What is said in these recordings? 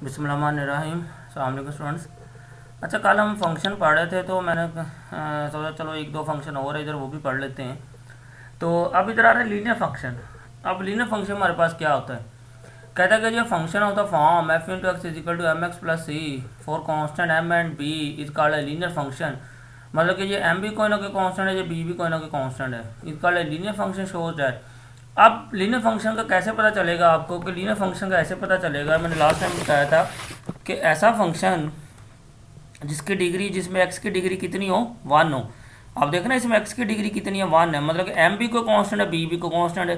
बिस्मिल्लाहिर्रहमानिर्रहीम। अस्सलाम वालेकुम स्टूडेंट्स। अच्छा, कल हम फंक्शन पढ़ रहे थे तो मैंने सोचा चलो एक दो फंक्शन और है इधर, वो भी पढ़ लेते हैं। तो अब इधर आ रहा है लीनियर फंक्शन। अब लीनियर फंक्शन हमारे पास क्या होता है, कहता है कि जो फंक्शन होता है form F into x is equal to m x plus c for constant m and b is called a linear function. मतलब कि ये एम भी कोई ना कोई कांस्टेंट है, ये बी भी कोई ना कोई कांस्टेंट है, is called a linear function shows that. अब लीनियर फंक्शन का कैसे पता चलेगा आपको, कि लीनियर फंक्शन का ऐसे पता चलेगा, मैंने लास्ट टाइम बताया था कि ऐसा फंक्शन जिसकी डिग्री, जिसमें एक्स की डिग्री कितनी हो, 1 हो। आप देखना इसमें एक्स की डिग्री कितनी है, 1 है, मतलब कि एम भी कोई कांस्टेंट है, बी भी कोई कांस्टेंट है।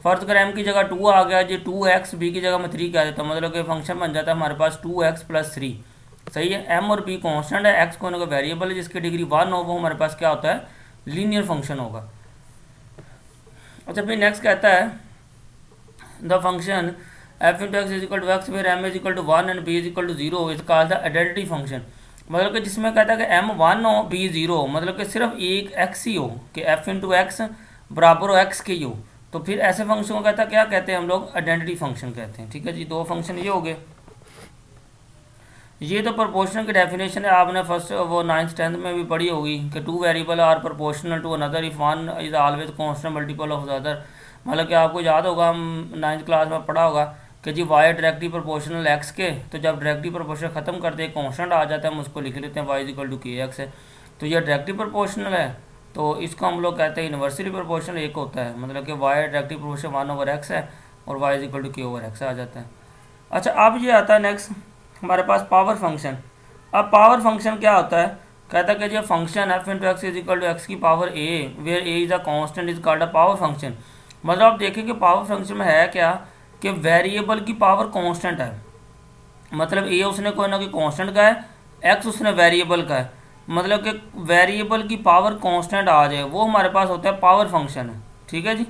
फर्ज कर एम की जगह 2 आ गया जी, 2x, बी की जगह मैं 3 कह देता हूँ, मतलब कि फंक्शन बन जाता है हमारे पास 2x प्लस 3। सही है, एम और बी कांस्टेंट है, एक्स कोई ना कोई वेरिएबल है जिसकी डिग्री 1 हो, वो हमारे पास क्या होता है, लीनियर फंक्शन होगा। अच्छा, फिर नेक्स्ट कहता है the function F into x is equal to x where m is equal to 1 and b is equal to 0 is called the identity function. मतलब कि जिसमें कहता है कि एम 1 हो, बी 0 हो, मतलब कि सिर्फ एक एक्स ही हो, कि एफ इंटू एक्स बराबर हो एक्स के ही हो, तो फिर ऐसे फंक्शन को कहता है, क्या कहते हैं हम लोग, आइडेंटिटी फंक्शन कहते हैं। ठीक है जी, दो फंक्शन ये हो गए। ये तो प्रोपोर्शनल की डेफिनेशन है, आपने फर्स्ट वो 9th-10th में भी पढ़ी होगी कि two variable are proportional to another if one is always constant multiple of the other. मतलब कि आपको याद होगा, हम 9th क्लास में पढ़ा होगा कि जी वाई डायरेक्टली प्रोपोर्शनल एक्स के, तो जब डायरेक्टली प्रोपोर्शनल ख़त्म करते हैं कांस्टेंट आ जाता है, हम उसको लिख लेते हैं वाई इज इक्वल टू के एक्स है। तो ये डायरेक्टली प्रोपोर्शनल है, तो इसको हम लोग कहते हैं यूनिवर्सली प्रोपोर्शनल एक होता है, मतलब कि वाई डायरेक्टली प्रोपोर्शनल 1/x है और वाई इज इक्वल टू के/x आ जाता है। अच्छा, अब ये आता है नेक्स्ट हमारे पास पावर फंक्शन। अब पावर फंक्शन क्या होता है, कहता है कि ये function F into x is equal to X की power A where A is a constant is called a power function. मतलब आप देखें कि पावर फंक्शन में है क्या, कि वेरिएबल की पावर कांस्टेंट है, मतलब ए उसने कोई ना कोई कांस्टेंट का है, एक्स उसने वेरिएबल का है, मतलब कि वेरिएबल की पावर कांस्टेंट आ जाए, वो हमारे पास होता है पावर फंक्शन है। ठीक है जी,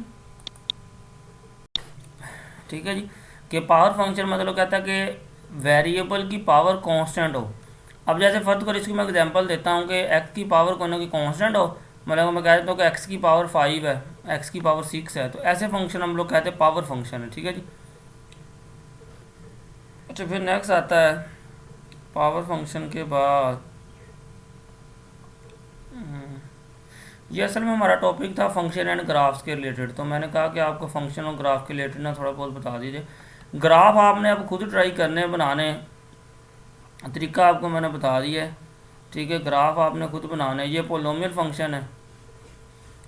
ठीक है जी, कि पावर फंक्शन मतलब कहता है कि वेरिएबल की पावर कांस्टेंट हो। अब जैसे फर्ज कर इसकी मैं एग्जांपल देता हूँ कि एक्स की पावर कोई ना कोई कांस्टेंट हो, मतलब मैं कह देता हूँ कि एक्स की पावर 5 है, एक्स की पावर 6 है, तो ऐसे फंक्शन हम लोग कहते हैं पावर फंक्शन है। ठीक है जी। अच्छा, फिर नेक्स्ट आता है पावर फंक्शन के बाद, ये असल में हमारा टॉपिक था फंक्शन एंड ग्राफ्स के रिलेटेड, तो मैंने कहा कि आपको फंक्शन और ग्राफ के रिलेटेड ना थोड़ा बहुत बता दीजिए। ग्राफ आपने अब खुद ट्राई करने बनाने, तरीका आपको मैंने बता दिया है। ठीक है, ग्राफ आपने खुद बनाना है। ये पोलोमियल फंक्शन है,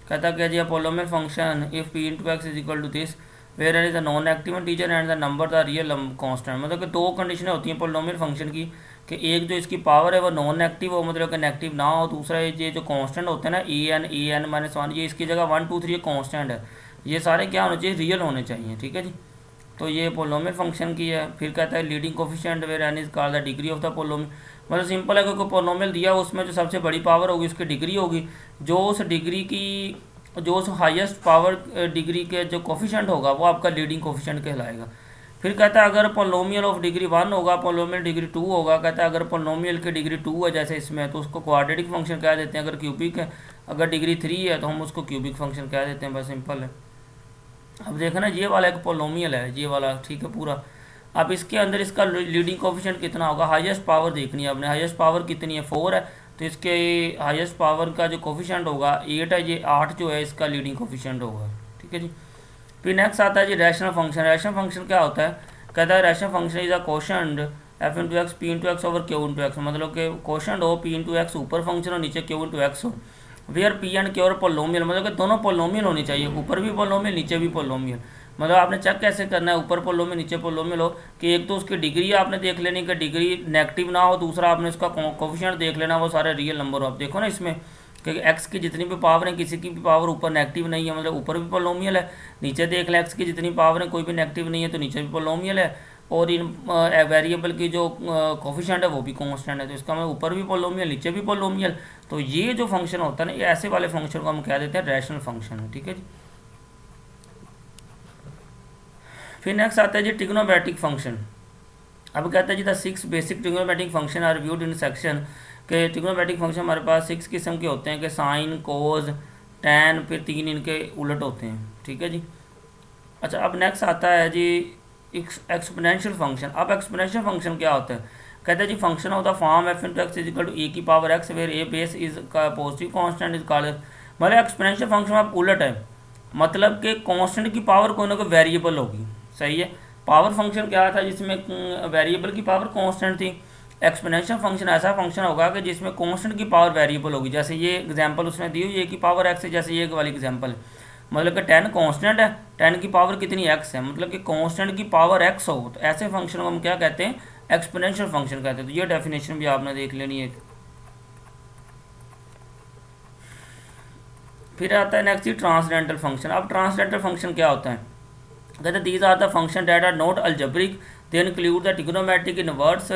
कहता क्या जी, polynomial function if P into x is equal to this where N is the non active teacher and the number the real constant. मतलब कि दो कंडीशनें होती हैं पोलोमियल फंक्शन की, कि एक जो इसकी पावर है वो नॉन एक्टिव हो, मतलब कि नेगेटिव ना हो, दूसरा ये जो कांस्टेंट होते हैं ना ए एन -1, ये इसकी जगह 1 2 3 कांस्टेंट है, ये सारे क्या होने चाहिए, रियल होने चाहिए। ठीक है जी, तो ये पोलोमियल फंक्शन की है। फिर कहता है leading coefficient where N is called the degree of the polynomial. मतलब सिंपल है, कोई पोलोमियल दिया उसमें जो सबसे बड़ी पावर होगी उसकी डिग्री होगी, जो उस डिग्री की, जो उस हाईएस्ट पावर डिग्री के जो कोफिशिएंट होगा वो आपका लीडिंग कोफिशिएंट कहलाएगा। फिर कहता है अगर पोलोमियल ऑफ डिग्री 1 होगा, पोलोमियल डिग्री 2 होगा, कहता है अगर पोलोमियल की डिग्री 2 है जैसे इसमें, तो उसको क्वाड्रेटिक फंक्शन कह देते हैं। अगर क्यूबिक है, अगर डिग्री 3 है तो हम उसको क्यूबिक फंक्शन कह देते हैं, बस सिंपल है। अब देखना ये वाला एक पोलोमियल है, ये वाला, ठीक है पूरा। अब इसके अंदर इसका लीडिंग कोफिशिएंट कितना होगा, हाईएस्ट पावर देखनी है आपने, हाईएस्ट पावर कितनी है, 4 है, तो इसके हाईएस्ट पावर का जो कोफिशिएंट होगा 8 है, ये 8 जो है इसका लीडिंग कोफिशिएंट होगा। ठीक है जी। फिर नेक्स्ट आता है जी रैशनल फंक्शन। रैशनल फंक्शन क्या होता है, कहता है rational function is a quotient F into x P into x over Q into x, मतलब कि कोशंट हो पी इंटू एक्स ऊपर फंक्शन और नीचे क्यू इंटू एक्स हो, वेयर पी एंड क्यू और पोलोमियल, मतलब कि दोनों पोलोमियल होनी चाहिए, ऊपर भी पोलोमियल नीचे भी पोलोमियल। मतलब आपने चेक कैसे करना है, ऊपर पोलोमियल नीचे पोलोमियल हो, कि एक तो उसकी डिग्री आपने देख लेनी कि डिग्री नेगेटिव ना हो, दूसरा आपने उसका कोफिशिएंट देख लेना वो सारे रियल नंबर हो। आप देखो ना इसमें कि एक्स की जितनी भी पावर है किसी की भी पावर ऊपर नेगेटिव नहीं है, मतलब ऊपर भी पोलोमियल है, नीचे देख लें एक्स की जितनी पावर है कोई भी नेगेटिव नहीं है तो नीचे भी पोलोमियल है, और इन वेरिएबल की जो कोफिशिएंट है वो भी कांस्टेंट है, तो इसका मतलब ऊपर भी पोलोमियल नीचे भी पोलोमियल। तो ये जो फंक्शन होता है ना, ये ऐसे वाले फंक्शन को हम कह देते हैं रैशनल फंक्शन है। ठीक है जी। फिर नेक्स्ट आता है जी ट्रिग्नोमेट्रिक फंक्शन। अब कहता है जी the 6 basic trigonometric function are reviewed in section, के ट्रिग्नोमेट्रिक फंक्शन हमारे पास 6 किस्म के होते हैं, कि साइन, कोज, टैन, फिर 3 इनके उलट होते हैं। ठीक है जी। अच्छा, अब नेक्स्ट आता है जी एक्सपोनेंशियल फंक्शन। अब एक्सपोनेंशियल फंक्शन क्या होता है, कहते हैं जी function of the form F into x is equal to A की power X where A base is positive constant is called, मतलब एक्सपोनेंशियल फंक्शन आप उलट है, मतलब कि कांस्टेंट की पावर कोई ना कोई वेरिएबल होगी, सही है। पावर फंक्शन क्या था जिसमें वेरिएबल की पावर कांस्टेंट थी, एक्सपोनेंशियल फंक्शन ऐसा फंक्शन होगा कि जिसमें कांस्टेंट की पावर वेरिएबल होगी, जैसे ये एग्जांपल उसने दी हुई है की पावर एक्स है, जैसे ये वाली एग्जांपल है, मतलब कि 10 कांस्टेंट है, 10 की पावर कितनी एक्स है, मतलब कि कांस्टेंट की पावर एक्स हो, तो ऐसे फंक्शन को हम क्या कहते हैं, एक्सपोनेंशियल फंक्शन कहते हैं। तो ये डेफिनेशन भी आपने देख लेनी है। फिर आता है नेक्स्ट ट्रांसडेंटल फंक्शन। अब ट्रांसडेंटल फंक्शन क्या होता है, कहते हैं these are the function that are not algebraic, they include the trigonometric inverse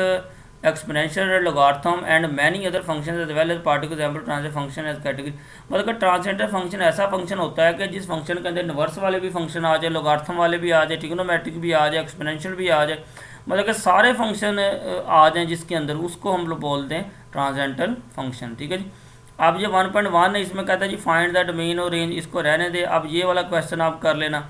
exponential logarithm and many other function as well as particle example transcendental function as category. मतलब कि transcendental function ऐसा function होता है कि जिस function के अंदर inverse वाले भी फंक्शन आ जाए, लॉगरिथम वाले भी आ जाए, ट्रिग्नोमेट्रिक भी आ जाए, एक्सपोनेंशियल भी आ जाए, मतलब कि सारे फंक्शन आ जाएँ जिसके अंदर, उसको हम लोग बोलते हैं ट्रांसडेंटल फंक्शन, ठीक है जी। अब ये 1.1 है, इसमें कहता है जी फाइंड द डोमेन और रेंज, इसको रहने दे। अब ये वाला क्वेश्चन आप कर लेना,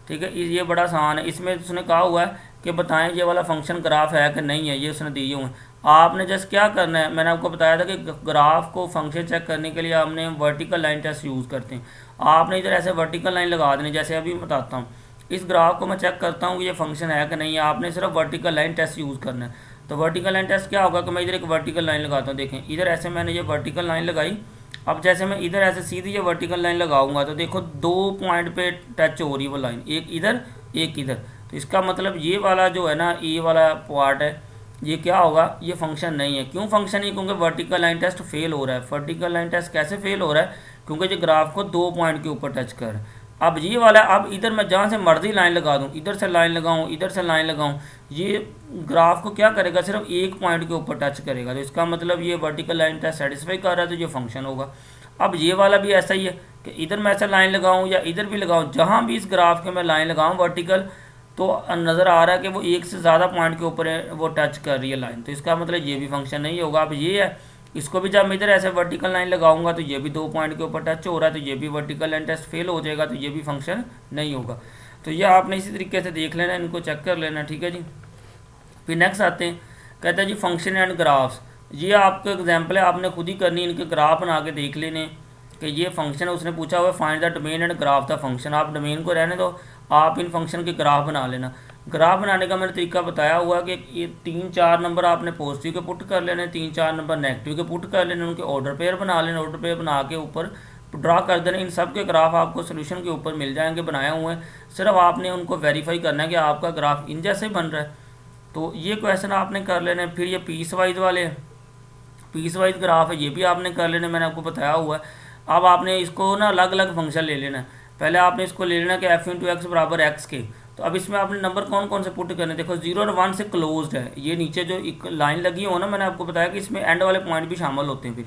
ठीक है, ये बड़ा आसान है। इसमें उसने कहा हुआ है कि बताएं ये वाला फंक्शन ग्राफ है कि नहीं है, ये उसने दिए हुए हैं। आपने जस्ट क्या करना है, मैंने आपको बताया था कि ग्राफ को फंक्शन चेक करने के लिए हमने वर्टिकल लाइन टेस्ट यूज़ करते हैं। आपने इधर ऐसे वर्टिकल लाइन लगा देनी, जैसे अभी मैं बताता हूँ, इस ग्राफ को मैं चेक करता हूँ कि ये फंक्शन है कि नहीं है, आपने सिर्फ वर्टिकल लाइन टेस्ट यूज़ करना है। तो वर्टिकल लाइन टेस्ट क्या होगा कि मैं इधर एक वर्टिकल लाइन लगाता हूँ, देखें इधर ऐसे मैंने ये वर्टिकल लाइन लगाई। अब जैसे मैं इधर ऐसे सीधी ये वर्टिकल लाइन लगाऊंगा तो देखो 2 पॉइंट पे टच हो रही है वो लाइन, एक इधर एक इधर। तो इसका मतलब ये वाला जो है ना, ये वाला पार्ट है, ये क्या होगा, ये फंक्शन नहीं है। क्यों फंक्शन नहीं, क्योंकि वर्टिकल लाइन टेस्ट फेल हो रहा है। वर्टिकल लाइन टेस्ट कैसे फेल हो रहा है, क्योंकि जो ग्राफ को 2 पॉइंट के ऊपर टच कर। अब ये वाला, अब इधर मैं जहाँ से मर्जी लाइन लगा दूँ, इधर से लाइन लगाऊँ, इधर से लाइन लगाऊँ, ये ग्राफ को क्या करेगा, सिर्फ एक पॉइंट के ऊपर टच करेगा। तो इसका मतलब ये वर्टिकल लाइन टेस्ट सेटिस्फाई कर रहा है, तो ये फंक्शन होगा। अब ये वाला भी ऐसा ही है कि इधर मैं ऐसा लाइन लगाऊँ या इधर भी लगाऊँ, जहाँ भी इस ग्राफ के मैं लाइन लगाऊँ वर्टिकल, तो नज़र आ रहा है कि वो एक से ज़्यादा पॉइंट के ऊपर वो टच कर रही है लाइन, तो इसका मतलब ये भी फंक्शन नहीं होगा। अब ये है, इसको भी जब मैं इधर ऐसे वर्टिकल लाइन लगाऊंगा तो ये भी 2 पॉइंट के ऊपर टच हो रहा है, तो ये भी वर्टिकल लाइन टेस्ट फेल हो जाएगा, तो ये भी फंक्शन नहीं होगा। तो ये आपने इसी तरीके से देख लेना, इनको चेक कर लेना, ठीक है जी। फिर नेक्स्ट आते हैं, कहते हैं जी फंक्शन एंड ग्राफ्स। ये आपका एग्जाम्पल है, आपने खुद ही करनी, इनके ग्राफ बना के देख लेने कि ये फंक्शन है। उसने पूछा हुआ find the domain and graph the function, आप डोमेन को रहने दो, आप इन फंक्शन के ग्राफ बना लेना। ग्राफ बनाने का मैंने तरीका बताया हुआ कि ये 3-4 नंबर आपने पॉजिटिव के पुट कर लेने, 3-4 नंबर नेगेटिव के पुट कर लेने, उनके ऑर्डर पेयर बना लेने, ऑर्डर पेयर बना के ऊपर ड्रा कर देना। इन सब के ग्राफ आपको सोल्यूशन के ऊपर मिल जाएंगे बनाए हुए हैं, सिर्फ आपने उनको वेरीफाई करना है कि आपका ग्राफ इन जैसे बन रहा है। तो ये क्वेश्चन आपने कर लेने। फिर ये पीस वाइज वाले, पीस वाइज ग्राफ है, ये भी आपने कर लेना, मैंने आपको बताया हुआ है। अब आपने इसको ना अलग अलग फंक्शन ले लेना। पहले आपने इसको ले लेना कि एफ इंटू एक्स बराबर एक्स के, तो अब इसमें आपने नंबर कौन कौन से पुट करने, देखो 0 और 1 से क्लोज्ड है। ये नीचे जो एक लाइन लगी हो ना, मैंने आपको बताया कि इसमें एंड वाले पॉइंट भी शामिल होते हैं। फिर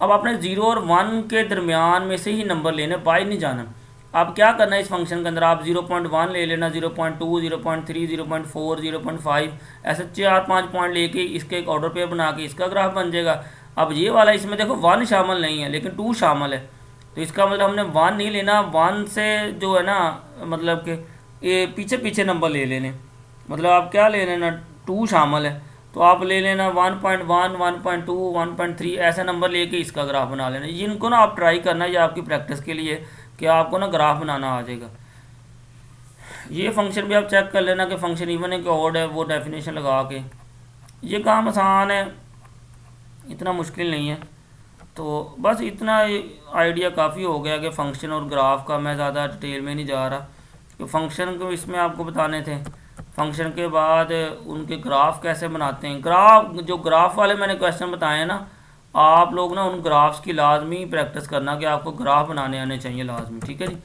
अब आपने 0 और 1 के दरमियान में से ही नंबर लेने, बाय नहीं जाना। अब क्या करना है इस फंक्शन के अंदर, आप 0.1 ले लेना, 0.2, 0.3, 0.4, 0.5, ऐसे 4-5 पॉइंट लेके इसके एक ऑर्डर पेयर बना के इसका ग्राफ बन जाएगा। अब ये वाला, इसमें देखो 1 शामिल नहीं है लेकिन 2 शामिल है, तो इसका मतलब हमने 1 नहीं लेना, 1 से जो है ना, मतलब कि ये पीछे पीछे नंबर ले लेने, मतलब आप क्या ले लेना, 2 शामिल है तो आप ले लेना 1.1, 1.2, 1.3 ऐसा नंबर लेके इसका ग्राफ बना लेना। इनको ना आप ट्राई करना, ये आपकी प्रैक्टिस के लिए कि आपको ना ग्राफ बनाना आ जाएगा। ये फंक्शन भी आप चेक कर लेना कि फंक्शन इवन है कि ऑड है, वो डेफिनेशन लगा के। ये काम आसान है, इतना मुश्किल नहीं है। तो बस इतना आइडिया काफ़ी हो गया कि फ़ंक्शन और ग्राफ का, मैं ज़्यादा डिटेल में नहीं जा रहा कि फ़ंक्शन को इसमें आपको बताने थे। फंक्शन के बाद उनके ग्राफ कैसे बनाते हैं, ग्राफ जो ग्राफ वाले मैंने क्वेश्चन बताए हैं ना, आप लोग ना उन ग्राफ्स की लाजमी प्रैक्टिस करना कि आपको ग्राफ बनाने आने चाहिए लाजमी, ठीक है जी।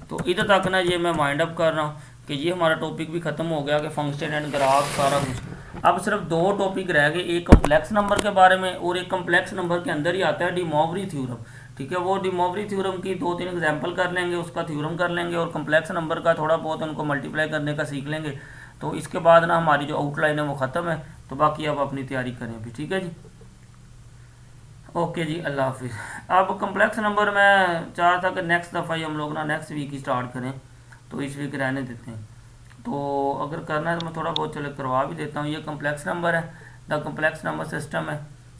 तो इधर तक ना ये मैं वाइंड अप कर रहा हूँ कि ये हमारा टॉपिक भी ख़त्म हो गया कि फंक्शन एंड ग्राफ सारा कुछ। अब सिर्फ 2 टॉपिक रह गए, एक कम्प्लेक्स नंबर के बारे में और एक कम्प्लेक्स नंबर के अंदर ही आता है डी मॉवरी थ्योरम, ठीक है। वो डी मॉवरी थ्योरम की 2-3 एग्जाम्पल कर लेंगे, उसका थ्योरम कर लेंगे, और कम्प्लेक्स नंबर का थोड़ा बहुत उनको मल्टीप्लाई करने का सीख लेंगे। तो इसके बाद ना हमारी जो आउटलाइन है वो ख़त्म है, तो बाकी अब अपनी तैयारी करें अभी, ठीक है जी। ओके जी, अल्लाह हाफिज़। अब कम्प्लेक्स नंबर मैं चाह था कि नेक्स्ट दफ़ा ही हम लोग ना नेक्स्ट वीक ही स्टार्ट करें, तो इस वीक रहने देते हैं। तो अगर करना है तो मैं थोड़ा बहुत चलो करवा भी देता हूँ। ये कम्प्लेक्स नंबर है, द कम्प्लेक्स नंबर सिस्टम है।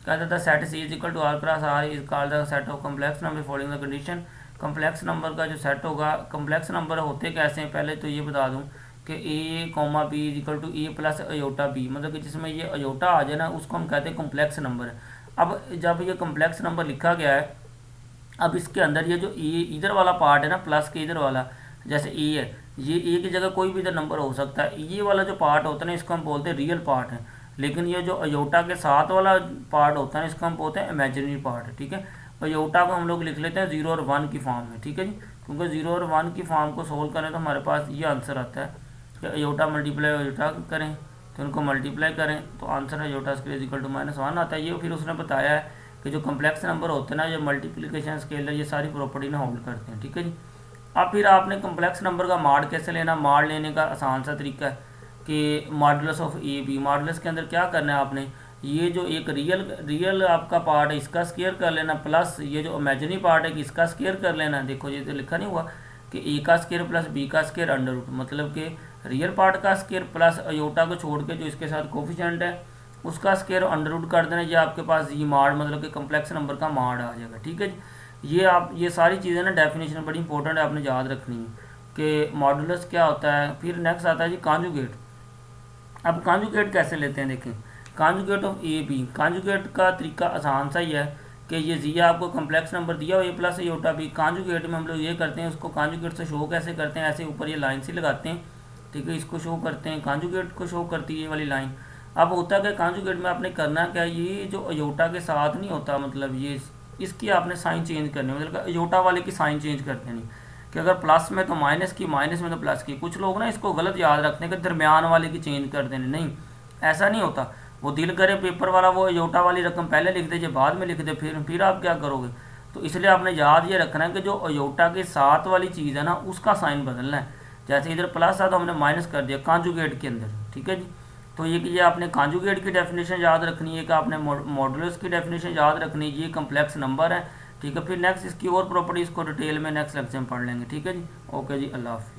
कहता था set c is equal to r cross r is called the set of complex number following the condition. Complex number का जो सेट होगा, कम्प्लेक्स नंबर होते कैसे हैं पहले तो ये बता दूँ कि A comma B is equal to A plus iota B, मतलब कि जिसमें ये अयोटा आ जाए ना उसको हम कहते हैं कम्प्लेक्स नंबर है। अब जब ये कम्प्लेक्स नंबर लिखा गया है, अब इसके अंदर ये जो ए इधर वाला पार्ट है ना, प्लस के इधर वाला, जैसे ए है, ये ए की जगह कोई भी इधर नंबर हो सकता है। ये वाला जो पार्ट होता है ना इसको हम बोलते हैं रियल पार्ट है, लेकिन ये जो अयोटा के साथ वाला पार्ट होता है इसको हम बोलते हैं इमेजिनरी पार्ट। ठीक है, अयोटा को हम लोग लिख लेते हैं 0 और 1 की फॉर्म में। ठीक है जी, क्योंकि 0 और 1 की फॉर्म को सोल्व करें तो हमारे पास ये आंसर आता है कि अयोटा मल्टीप्लाई अयोटा करें तो उनको मल्टीप्लाई करें तो answer iota square equal to -1 आता है। ये फिर उसने बताया है कि जो कम्प्लेक्स नंबर होते हैं ना, ये मल्टीप्लिकेशन स्केलर, ये सारी प्रॉपर्टी ना होल्ड करते हैं। ठीक है जी, अब फिर आपने कम्प्लेक्स नंबर का माड कैसे लेना, माड लेने का आसान सा तरीका है कि modulus of a b. Modulus के अंदर क्या करना है आपने, ये जो एक रियल आपका पार्ट है इसका स्केयर कर लेना, प्लस ये जो इमेजिनरी पार्ट है इसका स्केयर कर लेना। देखो ये तो लिखा नहीं हुआ कि ए का स्केयर प्लस बी का स्केयर अंडर रूट, मतलब कि रियल पार्ट का स्केयर प्लस अयोटा को छोड़ के जो इसके साथ कोफिशिएंट है उसका स्केयर अंडर रूट कर देना। ये आपके पास ये माड मतलब कि कम्प्लेक्स नंबर का माड आ जाएगा। ठीक है जी, ये आप ये सारी चीज़ें ना डेफिनेशन बड़ी इंपॉर्टेंट है, आपने याद रखनी है कि मॉडुलस क्या होता है। फिर नेक्स्ट आता है जी कॉन्जुगेट। अब कॉन्जुगेट कैसे लेते हैं, देखें conjugate of a b. Conjugate का तरीका आसान सा ही है कि ये जी आपको कम्प्लेक्स नंबर दिया हो ए प्लस अयोटा बी, कॉन्जुगेट में हम लोग ये करते हैं, उसको कॉन्जुगेट से शो कैसे करते हैं, ऐसे ऊपर ये लाइन सी लगाते हैं। ठीक है, इसको शो करते हैं, कॉन्जुगेट को शो करती है ये वाली लाइन। अब होता है कॉन्जुगेट में आपने करना क्या, ये जो अयोटा के साथ नहीं होता, मतलब ये इसकी आपने साइन चेंज करनी है, मतलब अयोटा वाले की साइन चेंज कर देनी कि अगर प्लस में तो माइनस की, माइनस में तो प्लस की। कुछ लोग ना इसको गलत याद रखते हैं कि दरमियान वाले की चेंज कर देनी, नहीं ऐसा नहीं होता। वो दिल करे पेपर वाला वो अयोटा वाली रकम पहले लिख दे, बाद में लिख दे, फिर आप क्या करोगे। तो इसलिए आपने याद ये रखना है कि जो अयोटा के साथ वाली चीज़ है ना उसका साइन बदलना है। जैसे इधर प्लस था तो हमने माइनस कर दिया कॉन्जुगेट के अंदर। ठीक है जी, तो ये आपने कॉन्जुगेट की डेफिनेशन याद रखनी है कि आपने मॉडुलस की डेफिनेशन याद रखनी है, ये कम्प्लेक्स नंबर है। ठीक है, फिर नेक्स्ट इसकी और प्रॉपर्टीज़ को डिटेल में नेक्स्ट लेक्चर में पढ़ लेंगे। ठीक है जी, ओके जी, अल्लाह हाफ़िज़।